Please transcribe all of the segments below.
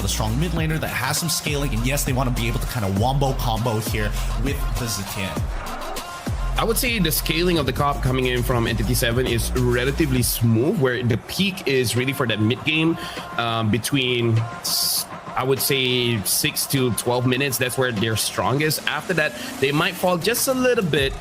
a strong mid laner that has some scaling, and yes, they want to be able to kind of wombo combo here with the Zetian. I would say the scaling of the comp coming in from Entity7 is relatively smooth, where the peak is really for that mid game between, I would say, 6 to 12 minutes. That's where they're strongest. After that, they might fall just a little bit,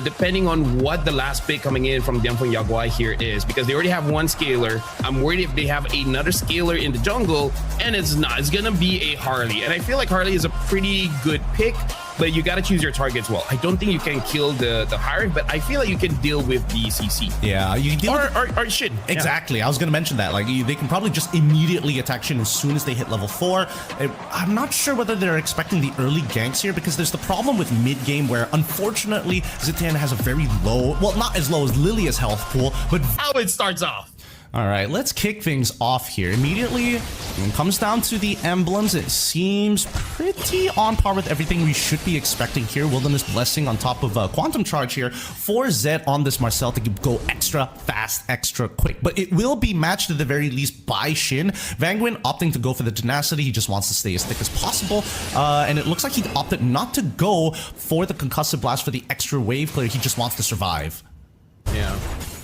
depending on what the last pick coming in from DianFengYaoGuai here is, because they already have one scaler. I'm worried if they have another scaler in the jungle, and it's not. It's gonna be a Harley, and I feel like Harley is a pretty good pick, but you got to choose your targets well. I don't think you can kill the Hive, but I feel like you can deal with the CC. Yeah, you can deal or Shin. Exactly. Yeah. I was going to mention that. Like, they can probably just immediately attack Shin as soon as they hit level 4. I'm not sure whether they're expecting the early ganks here, because there's the problem with mid game where, unfortunately, Zetian has a very low, well, not as low as Lilia's health pool, but how it starts off. All right, let's kick things off here. Immediately, when it comes down to the emblems, it seems pretty on par with everything we should be expecting here. Wilderness Blessing on top of Quantum Charge here for Zed on this Marcel to go extra fast, extra quick. But it will be matched at the very least by Shin. Vangwin opting to go for the tenacity. He just wants to stay as thick as possible. And it looks like he opted not to go for the Concussive Blast for the extra wave clear. He just wants to survive. Yeah.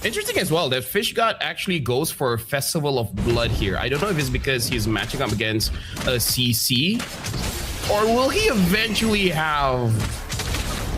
Interesting as well that FishGod actually goes for Festival of Blood here. I don't know if it's because he's matching up against a CC, or will he eventually have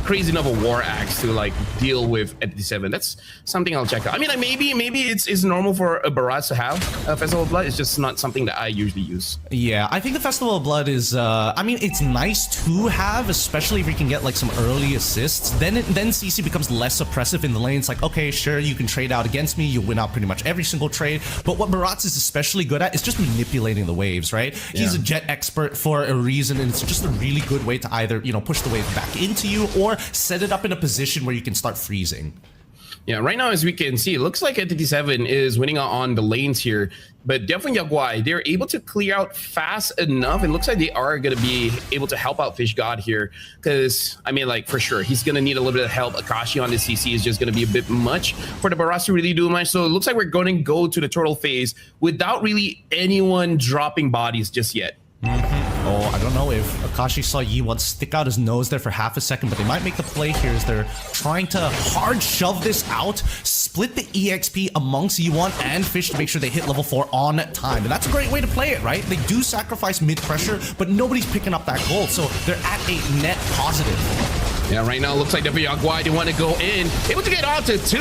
crazy enough a War Axe to like deal with Entity7? That's something I'll check out. I mean, like, maybe it's normal for a Barrage to have a Festival of Blood. It's just not something that I usually use. Yeah, I think the Festival of Blood is, I mean, it's nice to have, especially if you can get like some early assists. Then CC becomes less oppressive in the lane. It's like, okay, sure, you can trade out against me. You win out pretty much every single trade. But what Barrage is especially good at is just manipulating the waves, right? Yeah. He's a jet expert for a reason, and it's just a really good way to either, you know, push the wave back into you or set it up in a position where you can start freezing. Yeah, right now, as we can see, it looks like Entity7 is winning out on the lanes here, but DianFengYaoGuai, they're able to clear out fast enough. It looks like they are going to be able to help out FishGod here, because, I mean, like, for sure, he's going to need a little bit of help. Akashi on the CC is just going to be a bit much for the Barrage to really do much. So it looks like we're going to go to the turtle phase without really anyone dropping bodies just yet. Oh, I don't know if Akashi saw Yi1 stick out his nose there for half a second, but they might make the play here as they're trying to hard shove this out, split the EXP amongst Yi1 and Fish to make sure they hit level 4 on time. And that's a great way to play it, right? They do sacrifice mid pressure, but nobody's picking up that gold, so they're at a net positive. Yeah, right now it looks like DianFengYaoGuai, they want to go in, able to get on to 2,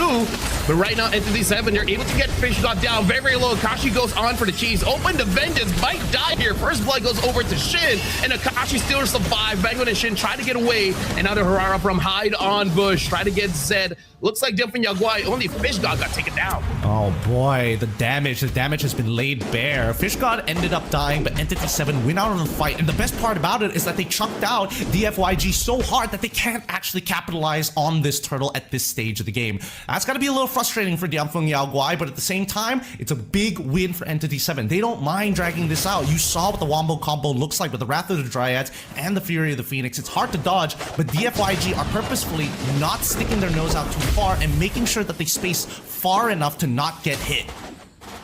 but right now Entity7, they're able to get FishGod down very, very low. Akashi goes on for the cheese. Open the Vengeance, might die here. First blood goes over to Shin, and Akashi still survives. Vangwin and Shin try to get away, and now the Harara from Hide on Bush, try to get Zed. Looks like DianFengYaoGuai, only FishGod got taken down. Oh boy, the damage has been laid bare. FishGod ended up dying, but Entity7 win out on the fight, and the best part about it is that they chunked out DFYG so hard that they can't actually capitalize on this turtle at this stage of the game. That's gotta be a little frustrating for DianFengYaoGuai, but at the same time, it's a big win for Entity7. They don't mind dragging this out. You saw what the Wombo combo looks like with the Wrath of the Dryads and the Fury of the Phoenix. It's hard to dodge, but DFYG are purposefully not sticking their nose out too far and making sure that they space far enough to not get hit.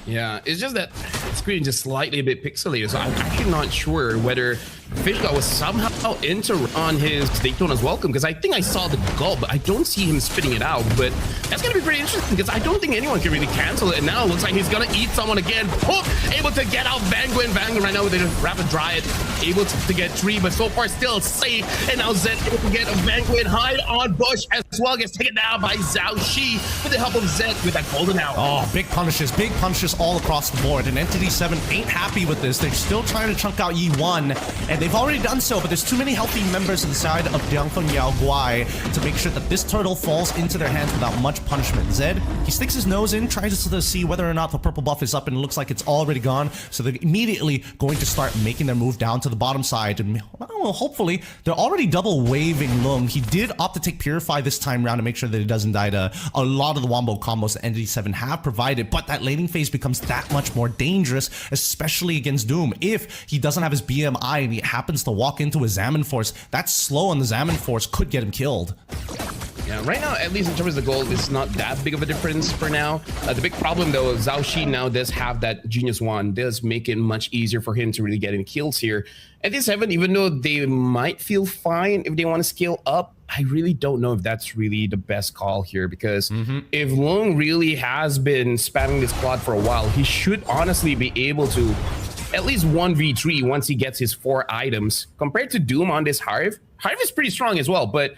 Yeah, it's just that the screen just slightly a bit pixelated, so I'm actually not sure whether FishGod was somehow into on his Daytona as welcome, because I think I saw the goal, but I don't see him spitting it out. But that's going to be pretty interesting, because I don't think anyone can really cancel it. And now it looks like he's going to eat someone again. Hook, able to get out Vangwin. Vangwin right now with a Rapid Dryad, able to get 3, but so far still safe. And now Zed able to get a Vangwin. Hide on Bush as well, gets taken down by Zhao Shi with the help of Zed with that golden hour. Oh, big punishes all across the board. And Entity7 ain't happy with this. They're still trying to chunk out Yi1, and they've already done so, but there's too many healthy members inside of DianFengYaoGuai to make sure that this turtle falls into their hands without much punishment. Zed, he sticks his nose in, tries to see whether or not the purple buff is up, and it looks like it's already gone, so they're immediately going to start making their move down to the bottom side, and well, hopefully they're already double waving Lung. He did opt to take Purify this time around to make sure that he doesn't die to a lot of the wombo combos that Entity7 have provided, but that laning phase becomes that much more dangerous, especially against Doom. If he doesn't have his BMI and he happens to walk into a Zaman Force, that slow on the Zaman Force could get him killed. Yeah, right now, at least in terms of the gold, it's not that big of a difference for now. The big problem, though, Zhao Shi now does have that Genius Wand, does make it much easier for him to really get any kills here. Entity7, even though they might feel fine if they want to scale up, I really don't know if that's really the best call here, because if Lung really has been spamming this quad for a while, he should honestly be able to at least 1v3 once he gets his 4 items. Compared to Doom on this Hive, Hive is pretty strong as well, but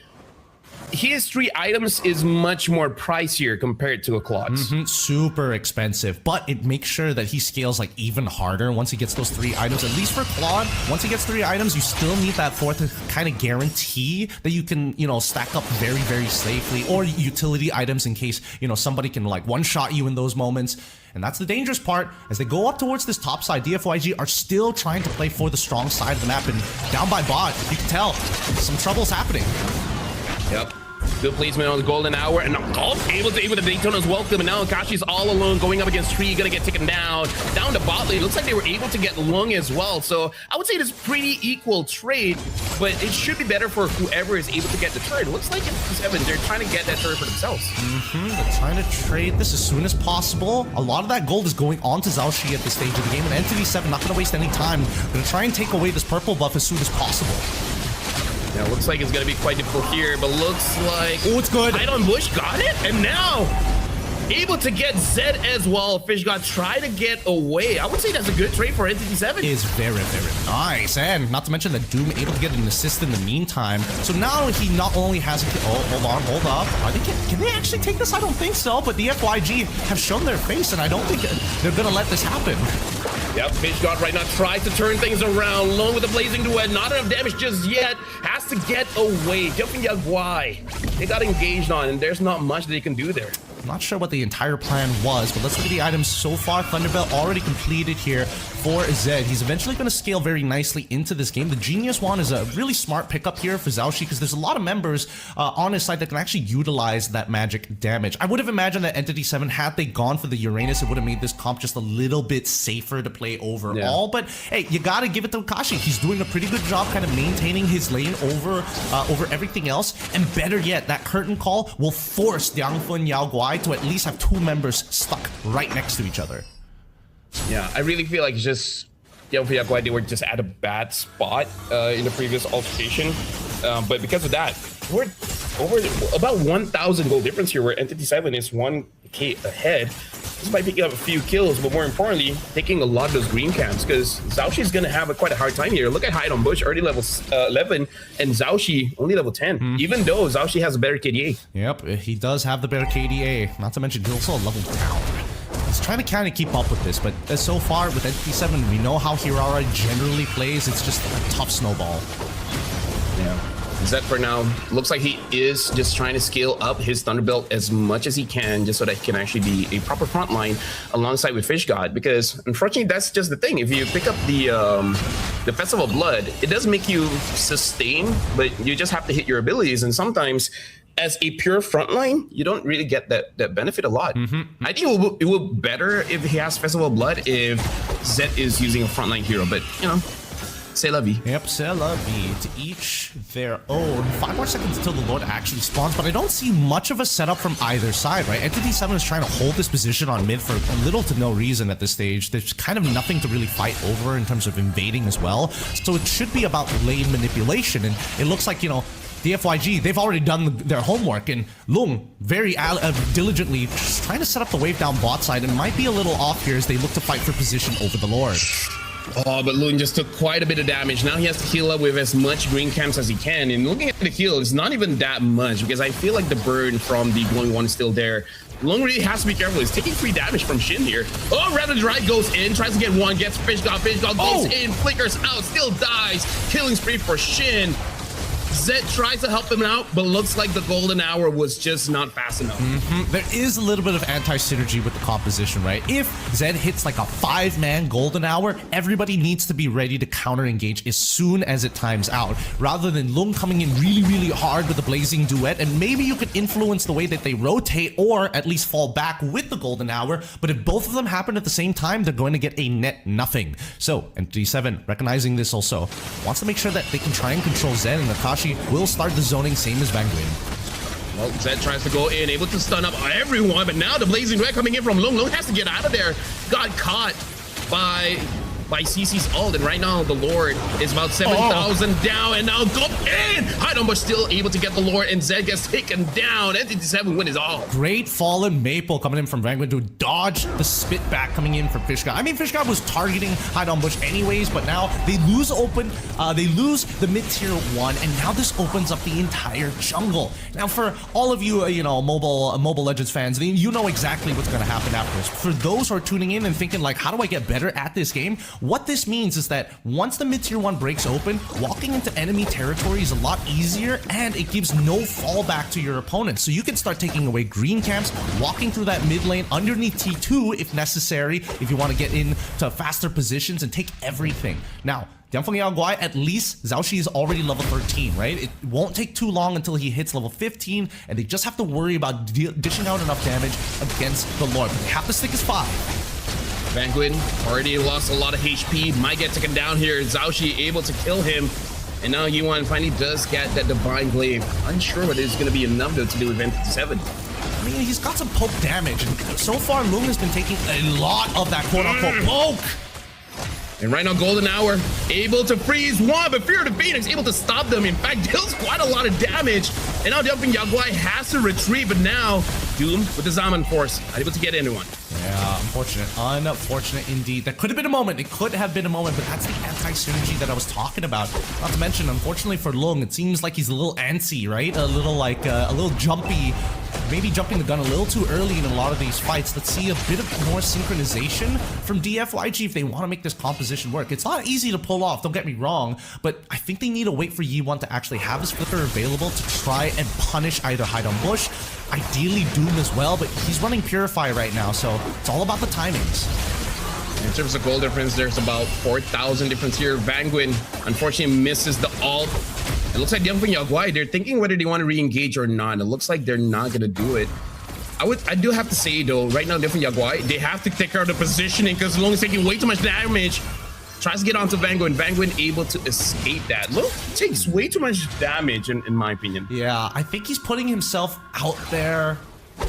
his 3 items is much more pricier compared to a Claude's. Super expensive, but it makes sure that he scales like even harder once he gets those 3 items. At least for Claude, once he gets 3 items, you still need that 4th to kind of guarantee that you can, you know, stack up very, very safely, or utility items in case, you know, somebody can like one-shot you in those moments. And that's the dangerous part. As they go up towards this top side, DFYG are still trying to play for the strong side of the map, and down by bot, you can tell some trouble's happening. Yep. Good placement on the golden hour, and able to Daytona's welcome, and now Akashi's all alone going up against Tree, gonna get taken down to bot lane. Looks like they were able to get Lung as well, so I would say it's pretty equal trade, but it should be better for whoever is able to get the turret. It looks like Entity7, they're trying to get that turret for themselves. They're trying to trade this as soon as possible. A lot of that gold is going on to Zhao Shi at this stage of the game, and Entity7 not gonna waste any time. Gonna try and take away this purple buff as soon as possible. Yeah, looks like it's gonna be quite difficult here, but looks like it's good. Idon Bush got it, and now able to get Zed as well. Fish God try to get away. I would say that's a good trade for Entity7. Is very, very nice, and not to mention that Doom able to get an assist in the meantime. So now he not only has hold up. Are they can they actually take this? I don't think so. But the FYG have shown their face, and I don't think they're gonna let this happen. Yep, Fish God right now tries to turn things around. Lung with the blazing duet, not enough damage just yet. Has to get away. DianFengYaoGuai, they got engaged on, and there's not much they can do there. Not sure what the entire plan was, but let's look at the items so far. Thunderbelt already completed here for Zed. He's eventually going to scale very nicely into this game. The Genius Wand is a really smart pickup here for Zhao Shi, because there's a lot of members on his side that can actually utilize that magic damage. I would have imagined that Entity7, had they gone for the Uranus, it would have made this comp just a little bit safer to play overall. Yeah. But hey, you got to give it to Akashi. He's doing a pretty good job kind of maintaining his lane over everything else. And better yet, that curtain call will force DianFengYaoGuai to at least have 2 members stuck right next to each other. Yeah, I really feel like it's just DianFengYaoGuai, they were just at a bad spot in the previous altercation. But because of that, we're over about 1,000 gold difference here, where Entity7 is 1k ahead. Just by picking up a few kills, but more importantly, taking a lot of those green camps, because Zhao Shi is going to have quite a hard time here. Look at Hide on Bush, already level 11, and Zhao Shi only level 10, even though Zhao Shi has a better KDA. Yep, he does have the better KDA. Not to mention, he's also a level down. He's trying to kind of keep up with this, but so far with Entity7, we know how Hirara generally plays. It's just a tough snowball. Yeah. Zed for now looks like he is just trying to scale up his Thunderbelt as much as he can, just so that he can actually be a proper front line alongside with Fish God, because unfortunately that's just the thing. If you pick up the Festival of Blood, it does make you sustain, but you just have to hit your abilities, and sometimes as a pure frontline, you don't really get that benefit a lot. I think it will be better if he has Festival of Blood if Zed is using a frontline hero, but you know, c'est la vie. Yep, c'est la vie. To each their own. 5 more seconds until the Lord actually spawns, but I don't see much of a setup from either side, right? Entity7 is trying to hold this position on mid for little to no reason at this stage. There's kind of nothing to really fight over in terms of invading as well. So it should be about lane manipulation, and it looks like, you know, DFYG, they've already done their homework, and Lung very diligently just trying to set up the wave down bot side, and might be a little off here as they look to fight for position over the Lord. Oh, but Lung just took quite a bit of damage. Now he has to heal up with as much green camps as he can. And looking at the heal, it's not even that much, because I feel like the burn from the glowing one is still there. Lung really has to be careful. He's taking 3 damage from Shin here. Oh, rather Dry goes in, tries to get 1, gets Fish God goes in, flickers out, still dies. Killing spree for Shin. Zed tries to help him out, but looks like the golden hour was just not fast enough. There is a little bit of anti-synergy with the composition, right? If Zed hits like a 5-man golden hour, everybody needs to be ready to counter-engage as soon as it times out, rather than Lung coming in really, really hard with the blazing duet, and maybe you could influence the way that they rotate, or at least fall back with the golden hour, but if both of them happen at the same time, they're going to get a net nothing. So, Entity7, recognizing this also, wants to make sure that they can try and control Zed, and Akashi will start the zoning same as Vanguard. Well, Zed tries to go in, able to stun up everyone, but now the Blazing Red coming in from Lung. Lung has to get out of there. Got caught by CC's ult, and right now the Lord is about 7,000 down, and now go in! Hydon Bush still able to get the Lord, and Zed gets taken down. Entity7 win is all. Great fallen Maple coming in from Vanguard to dodge the spit back coming in from Fishguy. I mean, Fishguy was targeting Hydon Bush anyways, but now they lose they lose the mid-tier 1, and now this opens up the entire jungle. Now, for all of you, you know, Mobile Legends fans, you know exactly what's going to happen after this. For those who are tuning in and thinking, like, how do I get better at this game? What this means is that once the mid-tier 1 breaks open, walking into enemy territory is a lot easier, and it gives no fallback to your opponent. So you can start taking away green camps, walking through that mid lane underneath T2 if necessary, if you want to get into faster positions and take everything. Now, DianFengYaoGuai, at least Zhao Shi is already level 13, right? It won't take too long until he hits level 15, and they just have to worry about dishing out enough damage against the Lord. But they have to stick his 5. Vanguard already lost a lot of HP, might get taken down here. Zhao Shi able to kill him, and now Yuan finally does get that Divine Glaive. Unsure whether it's going to be enough though to do with Entity7. I mean, he's got some poke damage, and so far Lung has been taking a lot of that quote-unquote poke. And right now, Golden Hour able to freeze one, but Fear of the Phoenix able to stop them. In fact, deals quite a lot of damage. And now DianFengYaoGuai has to retreat, but now Doom with the Zaman Force, not able to get anyone. Yeah, unfortunate indeed. That could have been a moment. It could have been a moment, but that's the anti-synergy that I was talking about. Not to mention, unfortunately for Lung, it seems like he's a little antsy, right? A little jumpy. Maybe jumping the gun a little too early in a lot of these fights. Let's see a bit of more synchronization from DFYG if they want to make this composition work. It's not easy to pull off, don't get me wrong, but I think they need to wait for Yi1 to actually have his flicker available to try and punish either Hydon Bush, ideally Doom as well, but he's running Purify right now, so it's all about the timings. In terms of goal difference, there's about 4,000 difference here. Vanguard unfortunately misses the ult. It looks like DianFengYaoGuai, they're thinking whether they want to re-engage or not. It looks like they're not going to do it. I do have to say though, right now DianFengYaoGuai, they have to take care of the positioning because Long is taking way too much damage. Tries to get onto Vanguard, and Vanguard able to escape that. Long takes way too much damage in my opinion. Yeah, I think he's putting himself out there.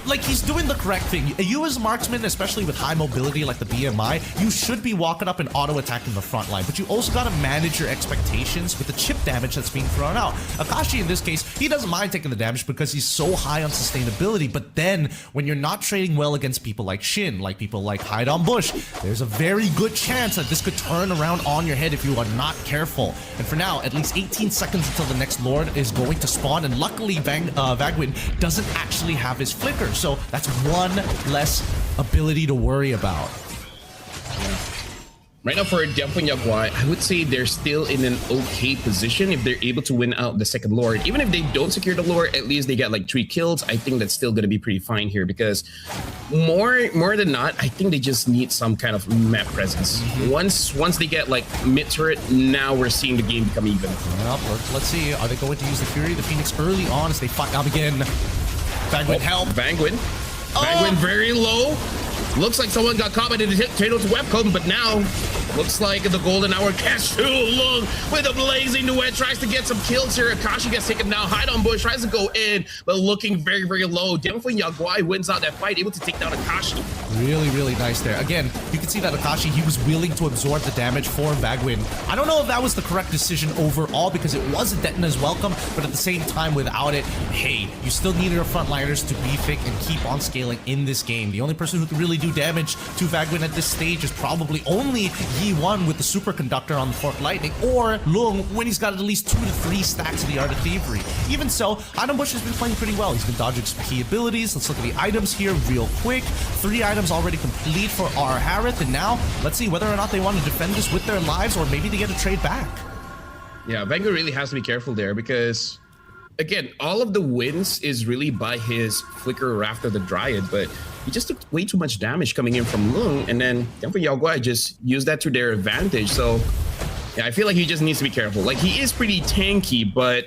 Like, he's doing the correct thing. You as a marksman, especially with high mobility like the BMI, you should be walking up and auto-attacking the front line, but you also got to manage your expectations with the chip damage that's being thrown out. Akashi, in this case, he doesn't mind taking the damage because he's so high on sustainability, but then when you're not trading well against people like Shin, like people like Hydon Bush, there's a very good chance that this could turn around on your head if you are not careful. And for now, at least 18 seconds until the next Lord is going to spawn, and luckily Vanguard doesn't actually have his flicker. So that's one less ability to worry about. Right now for DianFengYaoGuai, I would say they're still in an okay position if they're able to win out the second Lord. Even if they don't secure the Lord, at least they get like 3 kills. I think that's still going to be pretty fine here because more than not, I think they just need some kind of map presence. Once they get like mid turret, now we're seeing the game become even. Well, let's see. Are they going to use the Fury, the Phoenix early on as they fight up again? Vanguard help. Vanguard very low. Looks like someone got caught by the Tato to webcam, but now looks like the Golden Hour catch too long with a blazing duet. Tries to get some kills here. Akashi gets taken down. Hydon Bush tries to go in, but looking very, very low. DianFengYaoGuai wins out that fight, able to take down Akashi. Really nice there. Again, you can see that Akashi, he was willing to absorb the damage for Vanguard. I don't know if that was the correct decision overall because it was a Detna's welcome, but at the same time, without it, hey, you still need your frontliners to be thick and keep on scaling in this game. The only person who can really do damage to Vanguard at this stage is probably only Yi1 with the Superconductor on the Fork Lightning, or Lung when he's got at least 2 to 3 stacks of the Art of Thievery. Even so, Hydon Bush has been playing pretty well. He's been dodging some key abilities. Let's look at the items here real quick. 3 items already complete for our Harith, and now let's see whether or not they want to defend this with their lives or maybe they get a trade back. Yeah, Vanguard really has to be careful there because again, all of the wins is really by his Flicker after the Dryad, but he just took way too much damage coming in from Lung, and then DianFengYaoGuai just used that to their advantage. So yeah, I feel like he just needs to be careful. Like, he is pretty tanky, but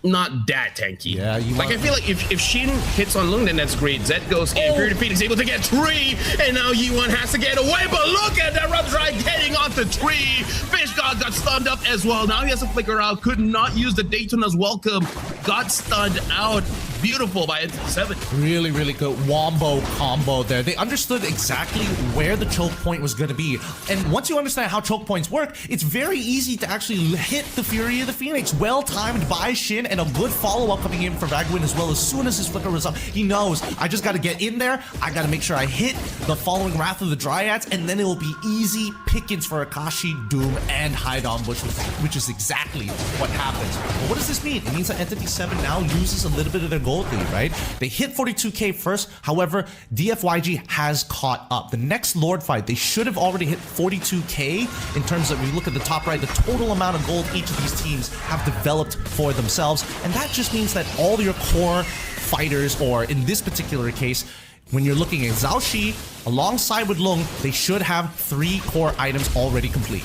not that tanky. Yeah, like I feel like if Shin hits on Lung, then that's great. Zed goes in, Fury of the Phoenix able to get 3, and now Yi1 has to get away, but look at that Rough Dry getting off the tree. Fish God got stunned up as well. Now he has to flicker out, could not use the Daytona's welcome, got stunned out. beautiful by Entity7. Really, really good wombo combo there. They understood exactly where the choke point was going to be. And once you understand how choke points work, it's very easy to actually hit the Fury of the Phoenix. Well timed by Shin, and a good follow-up coming in from Vagwin as well. As soon as his flicker was up, he knows, I just got to get in there. I got to make sure I hit the following Wrath of the Dryads, and then it will be easy pickings for Akashi, Doom, and Hide on Bush, which is exactly what happens. But what does this mean? It means that Entity7 now loses a little bit of their gold lead, right? They hit 42k first. However, DFYG has caught up. The next Lord fight, they should have already hit 42k in terms of, if you look at the top right, the total amount of gold each of these teams have developed for themselves. And that just means that all your core fighters, or in this particular case, when you're looking at Zhao Shi alongside with Lung, they should have 3 core items already complete.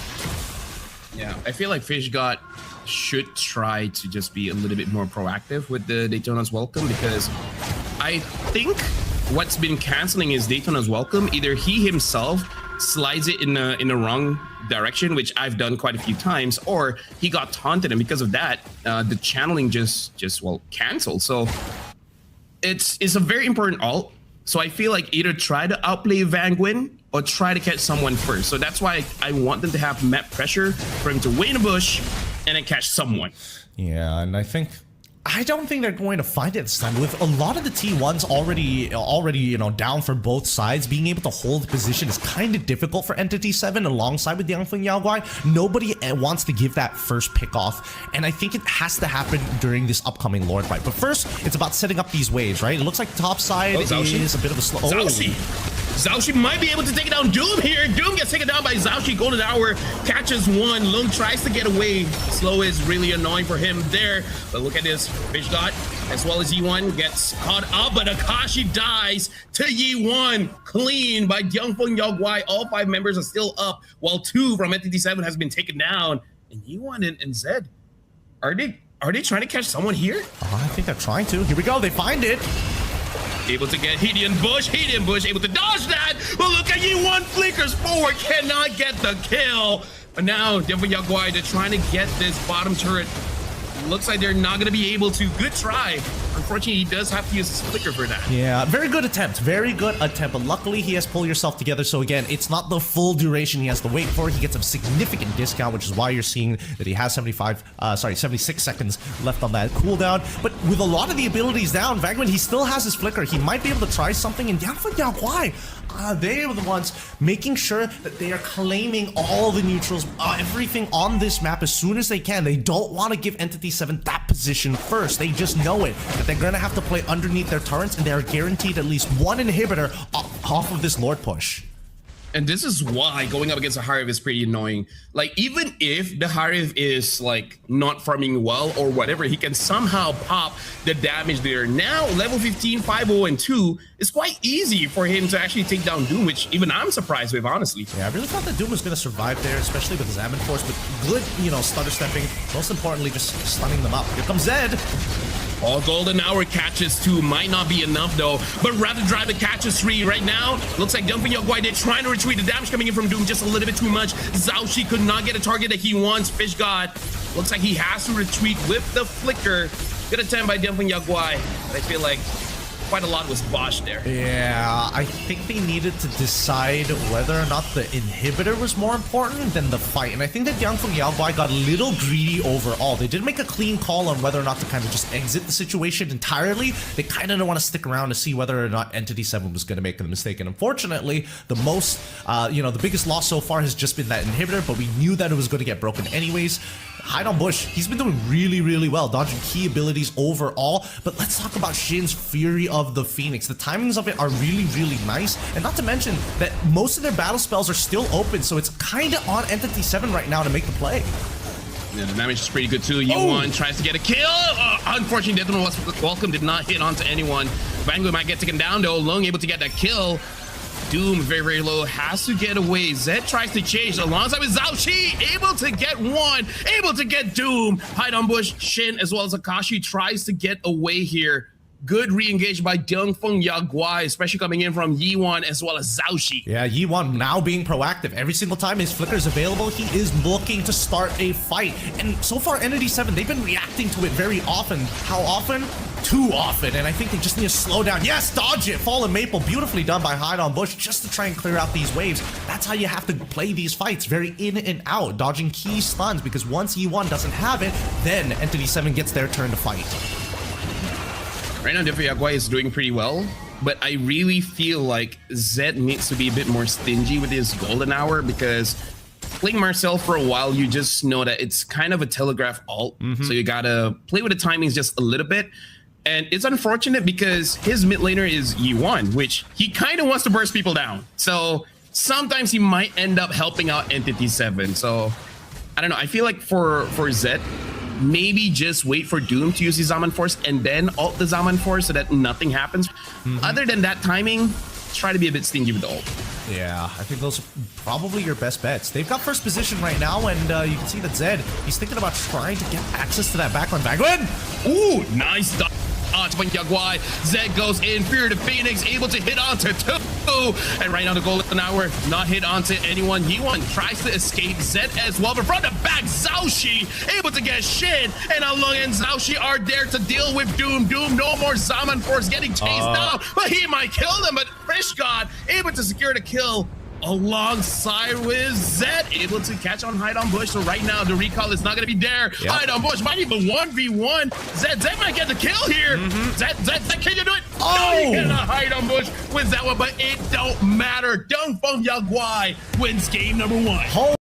Yeah, I feel like FishGod should try to just be a little bit more proactive with the Daytona's Welcome, because I think what's been canceling is Daytona's Welcome. Either he himself slides it in the wrong direction, which I've done quite a few times, or he got taunted, and because of that, the channeling just canceled. So it's a very important ult. So I feel like either try to outplay Vangwin or try to catch someone first. So that's why I want them to have map pressure for him to wait in a bush and then catch someone. Yeah, and I don't think they're going to find it this time. With a lot of the T1s already, you know, down for both sides, being able to hold position is kind of difficult for Entity7 alongside with DianFengYaoGuai. Nobody wants to give that first pick off, and I think it has to happen during this upcoming Lord fight. But first, it's about setting up these waves, right? It looks like top side is a bit of a slow. Zhao Shi might be able to take down Doom here. Doom gets taken down by Zhao Shi. Golden Hour catches one. Lung tries to get away. Slow is really annoying for him there. But look at this. FishGod, as well as Yi1, gets caught up, but Akashi dies to Yi1. Clean by DianFengYaoGuai. All 5 members are still up, while 2 from Entity7 has been taken down. And Yi1 and Zed, are they trying to catch someone here? I think they're trying to. Here we go. They find it. Able to get Hedian Bush, able to dodge that, but look at Yi1 flickers forward, cannot get the kill. But now, DianFengYaoGuai, they're trying to get this bottom turret. Looks like they're not going to be able to. Good try. Unfortunately, he does have to use his flicker for that. Yeah, very good attempt. But luckily, he has pulled yourself together. So again, it's not the full duration he has to wait for. He gets a significant discount, which is why you're seeing that he has 76 seconds left on that cooldown. But with a lot of the abilities down, Vagman, he still has his flicker. He might be able to try something. And DianFengYaoGuai, they are the ones making sure that they are claiming all the neutrals, everything on this map as soon as they can. They don't want to give Entity7 that position first. They just know it, that they're going to have to play underneath their turrets, and they are guaranteed at least 1 inhibitor off of this Lord push. And this is why going up against a Harif is pretty annoying. Like, even if the Harif is like not farming well or whatever, he can somehow pop the damage there. Now, level 15, 5-0, and 2 is quite easy for him to actually take down Doom, which even I'm surprised with, honestly. Yeah, I really thought that Doom was going to survive there, especially with his Ammon Force, but good, you know, stutter stepping. Most importantly, just stunning them up. Here comes Zed. All Golden Hour catches 2 might not be enough though, but rather drive the catches 3 right now. Looks like DianFengYaoGuai, they're trying to retreat. The damage coming in from Doom just a little bit too much. Zhao Shi could not get a target that he wants. FishGod looks like he has to retreat with the flicker. Good attempt by DianFengYaoGuai, but I feel like quite a lot was botched there. Yeah, I think they needed to decide whether or not the inhibitor was more important than the fight. And I think that DianFengYaoGuai got a little greedy overall. They did make a clean call on whether or not to kind of just exit the situation entirely. They kind of don't want to stick around to see whether or not Entity7 was going to make a mistake. And unfortunately, the most, the biggest loss so far has just been that inhibitor, but we knew that it was going to get broken anyways. Hide on Bush, he's been doing really, really well, dodging key abilities overall. But let's talk about Shin's Fury of the Phoenix. The timings of it are really, really nice. And not to mention that most of their battle spells are still open, so it's kind of on Entity7 right now to make the play. Yeah, the damage is pretty good too. Yi1 tries to get a kill. Unfortunately, Daytona's Welcome did not hit onto anyone. Vanguard might get taken down though. Lung able to get that kill. Doom very, very low, has to get away. Zed tries to chase alongside with Zhao Shi, able to get 1, able to get Doom. Hide on Bush, Shin, as well as Akashi tries to get away here. Good re-engage by DianFengYaoGuai, especially coming in from Yi1 as well as Zhao Shi. Yeah, Yi1 now being proactive. Every single time his flicker is available, he is looking to start a fight. And so far, Entity7, they've been reacting to it very often. How often? too often, and I think they just need to slow down. Yes, dodge it! Fallen Maple, beautifully done by Hide on Bush just to try and clear out these waves. That's how you have to play these fights, very in and out, dodging key stuns, because once E1 doesn't have it, then Entity7 gets their turn to fight. Right now, DianFengYaoGuai is doing pretty well, but I really feel like Zed needs to be a bit more stingy with his golden hour, because playing Marcel for a while, you just know that it's kind of a telegraph ult. So you gotta play with the timings just a little bit. And it's unfortunate because his mid laner is E1, which he kind of wants to burst people down. So sometimes he might end up helping out Entity7. So I don't know. I feel like for Zed, maybe just wait for Doom to use his Zaman Force and then ult the Zaman Force so that nothing happens. Other than that timing, try to be a bit stingy with the ult. Yeah, I think those are probably your best bets. They've got first position right now, and you can see that Zed, he's thinking about trying to get access to that backline. Vanguard! Ooh, nice dodge. DianFengYaoGuai. Zed goes in, Fear the Phoenix, able to hit onto 2. And right now the golden hour, not hit onto anyone. Yi-Wan tries to escape Zed as well, but from the back, Xiaoxi able to get shit. And Along and Xiaoxi are there to deal with Doom. Doom, no more Zaman Force getting chased down, but he might kill them. But Fish God able to secure the kill alongside with Zed, able to catch on Hide on Bush. So right now the recall is not going to be there. Hide on Bush might even 1v1. Zed might get the kill here. Zed, can you do it? Oh, no, you cannot Hide on Bush with that one, but it don't matter. DianFengYaoGuai wins game number 1.